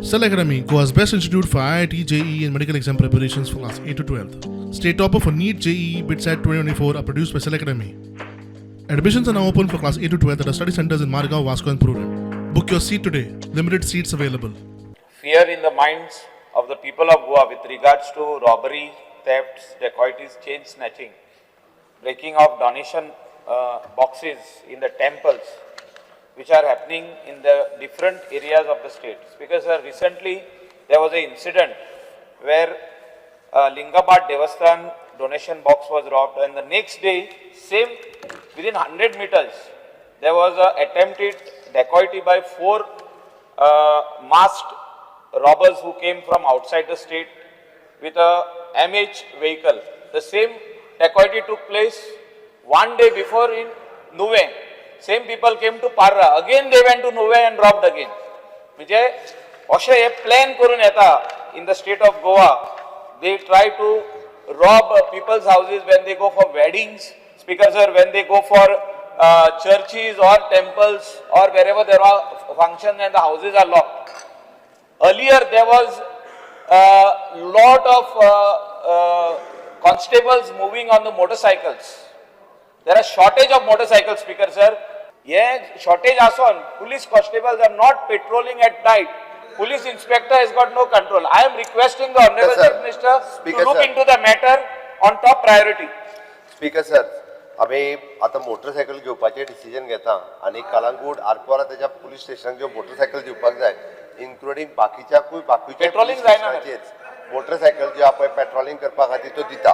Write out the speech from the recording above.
Cell Academy, Goa's best institute for IIT, JEE and medical exam preparations for class 8 to 12th. State topper for NEET, JEE, BITSAT 2024 are produced by Cell Academy. Admissions are now open for class 8 to 12th at our study centers in Margao, Vasco and Prudent. Book your seat today. Limited seats available. Fear in the minds of the people of Goa with regards to robbery, thefts, dacoities, chain snatching, breaking of donation boxes in the temples, which are happening in the different areas of the state. Because recently there was an incident where Lingabad Devasthan donation box was robbed, and the next day, same within 100 meters, there was an attempted dacoity by 4 masked robbers who came from outside the state with a MH vehicle. The same dacoity took place one day before in Nuve. Same people came to Parra. Again they went to Nuve and robbed again. म्हणजे अशें हे plan करून येता in the state of Goa. They try to rob people's houses when they go for weddings. Speaker sir, when they go for churches or temples or wherever there are functions and the houses are locked. Earlier there was a lot of constables moving on the motorcycles. There are shortage of motorcycles, Speaker sir. Yeah, shortage ason. Police constables are not patrolling at night. Police inspector has got no control. I am requesting the Honorable Chief Minister to look into the matter on top priority. Speaker sir, आम्ही आता motorcycle घेवपाचे decision घेता आणि कलांगूट आरपोरा त्याच्या police station जो motorcycle दिवपाक जाय including बाकीच्या पेट्रोलिंग जायना मोटरसायकल जे आपण पेट्रोलिंग करपा खातीर तो दिता.